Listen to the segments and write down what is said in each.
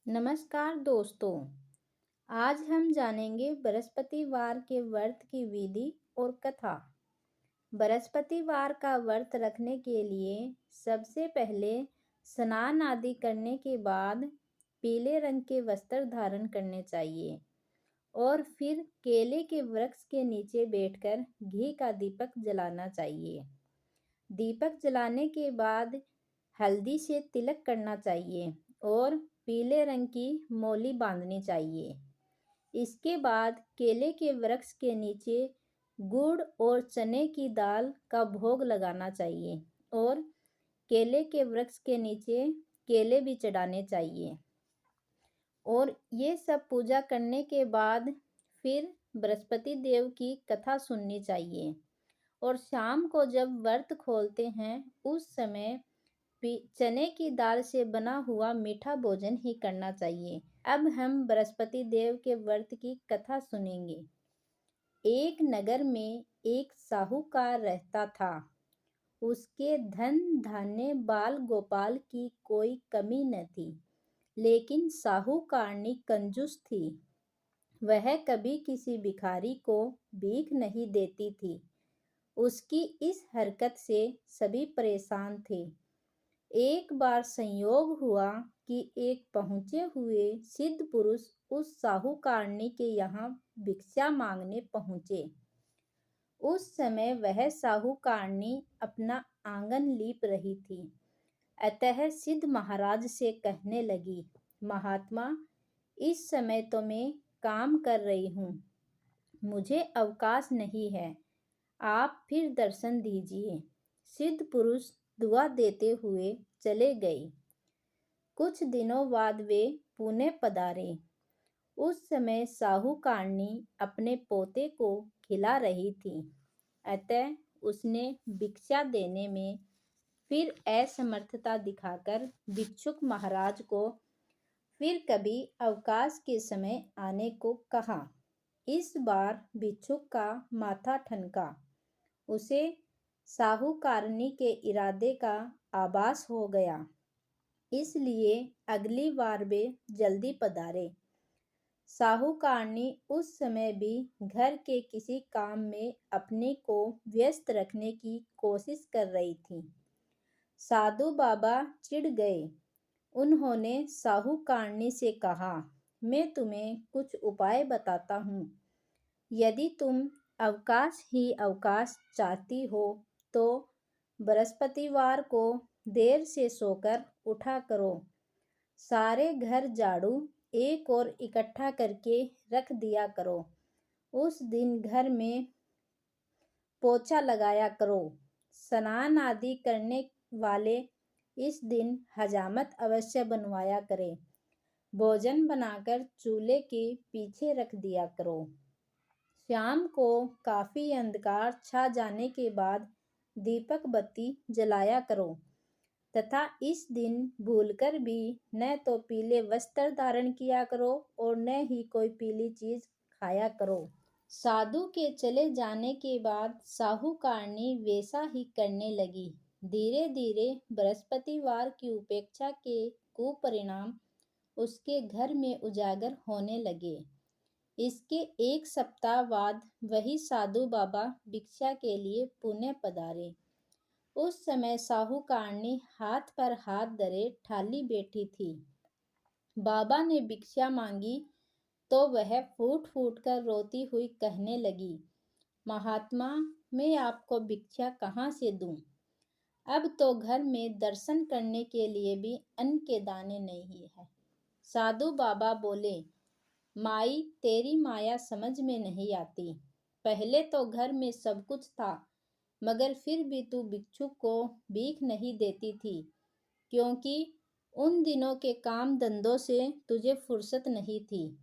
नमस्कार दोस्तों। आज हम जानेंगे बृहस्पतिवार के व्रत की विधि और कथा। बृहस्पतिवार का व्रत रखने के लिए सबसे पहले स्नान आदि करने के बाद पीले रंग के वस्त्र धारण करने चाहिए और फिर केले के वृक्ष के नीचे बैठकर घी का दीपक जलाना चाहिए। दीपक जलाने के बाद हल्दी से तिलक करना चाहिए और पीले रंग की मौली बांधनी चाहिए। इसके बाद केले के वृक्ष के नीचे गुड़ और चने की दाल का भोग लगाना चाहिए और केले के वृक्ष के नीचे केले भी चढ़ाने चाहिए। और ये सब पूजा करने के बाद फिर बृहस्पति देव की कथा सुननी चाहिए। और शाम को जब व्रत खोलते हैं उस समय चने की दाल से बना हुआ मीठा भोजन ही करना चाहिए। अब हम बृहस्पति देव के व्रत की कथा सुनेंगे। एक नगर में एक साहूकार रहता था। उसके धन धान्य बाल गोपाल की कोई कमी न थी, लेकिन साहूकारनी कंजूस थी। वह कभी किसी भिखारी को भीख नहीं देती थी। उसकी इस हरकत से सभी परेशान थे। एक बार संयोग हुआ कि एक पहुंचे हुए सिद्ध पुरुष उस साहूकारनी के यहाँ भिक्षा मांगने पहुंचे। उस समय वह साहूकारनी अपना आंगन लीप रही थी। अतः सिद्ध महाराज से कहने लगी, महात्मा, इस समय तो मैं काम कर रही हूँ, मुझे अवकाश नहीं है, आप फिर दर्शन दीजिए। सिद्ध पुरुष दुआ देते हुए चले गए। कुछ दिनों बाद वे पुणे पधारे। उस समय साहूकारनी अपने पोते को खिला रही थी, अतः उसने भिक्षा देने में फिर असमर्थता दिखाकर भिक्षुक महाराज को फिर कभी अवकाश के समय आने को कहा। इस बार भिक्षुक का माथा ठनका। उसे साहूकारनी के इरादे का आभास हो गया, इसलिए अगली बार वे जल्दी पधारे। साहूकारनी उस समय भी घर के किसी काम में अपने को व्यस्त रखने की कोशिश कर रही थी। साधु बाबा चिढ़ गए। उन्होंने साहूकारनी से कहा, मैं तुम्हें कुछ उपाय बताता हूँ। यदि तुम अवकाश ही अवकाश चाहती हो तो बृहस्पतिवार को देर से सोकर उठा करो। सारे घर झाड़ू एक और इकट्ठा करके रख दिया करो। उस दिन घर में पोछा लगाया करो। स्नान आदि करने वाले इस दिन हजामत अवश्य बनवाया करें। भोजन बनाकर चूल्हे के पीछे रख दिया करो। शाम को काफी अंधकार छा जाने के बाद दीपक बत्ती जलाया करो तथा इस दिन भूलकर भी न तो पीले वस्त्र धारण किया करो और न ही कोई पीली चीज खाया करो। साधु के चले जाने के बाद साहूकारनी वैसा ही करने लगी। धीरे धीरे बृहस्पतिवार की उपेक्षा के कुपरिणाम उसके घर में उजागर होने लगे। इसके एक सप्ताह बाद वही साधु बाबा भिक्षा के लिए पुणे पधारे। उस समय साहूकारनी हाथ पर हाथ धरे ठाली बैठी थी। बाबा ने भिक्षा मांगी तो वह फूट फूट कर रोती हुई कहने लगी, महात्मा, मैं आपको भिक्षा कहाँ से दूं? अब तो घर में दर्शन करने के लिए भी अन्न के दाने नहीं है। साधु बाबा बोले, माई, तेरी माया समझ में नहीं आती। पहले तो घर में सब कुछ था, मगर फिर भी तू भिक्षुक को भीख नहीं देती थी, क्योंकि उन दिनों के काम धंधों से तुझे फुर्सत नहीं थी,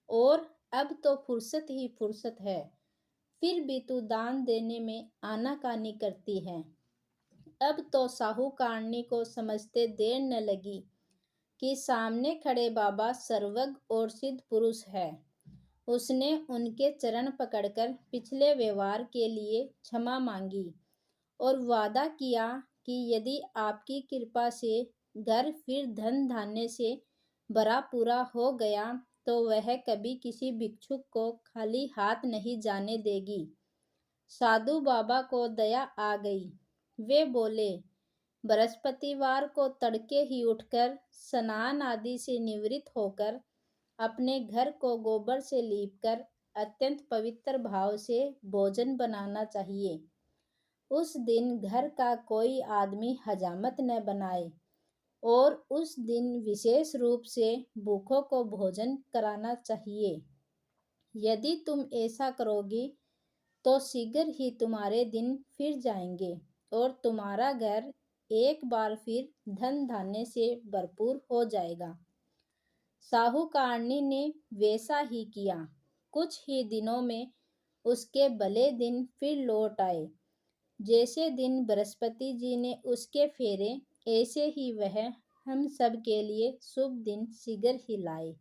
और अब तो फुर्सत ही फुर्सत है, फिर भी तू दान देने में आनाकानी करती है। अब तो साहूकारनी को समझते देर न लगी कि सामने खड़े बाबा सर्वज्ञ और सिद्ध पुरुष है। उसने उनके चरण पकड़कर पिछले व्यवहार के लिए क्षमा मांगी और वादा किया कि यदि आपकी कृपा से घर फिर धन धान्य से भरा पूरा हो गया तो वह कभी किसी भिक्षुक को खाली हाथ नहीं जाने देगी। साधु बाबा को दया आ गई। वे बोले, बृहस्पतिवार को तड़के ही उठकर स्नान आदि से निवृत्त होकर अपने घर को गोबर से लीपकर अत्यंत पवित्र भाव से भोजन बनाना चाहिए। उस दिन घर का कोई आदमी हजामत न बनाए और उस दिन विशेष रूप से भूखों को भोजन कराना चाहिए। यदि तुम ऐसा करोगी तो शीघ्र ही तुम्हारे दिन फिर जाएंगे और तुम्हारा घर एक बार फिर धन धान्य से भरपूर हो जाएगा। साहूकारनी ने वैसा ही किया। कुछ ही दिनों में उसके भले दिन फिर लौट आए। जैसे दिन बृहस्पति जी ने उसके फेरे, ऐसे ही वह हम सब के लिए शुभ दिन शीघ्र ही लाए।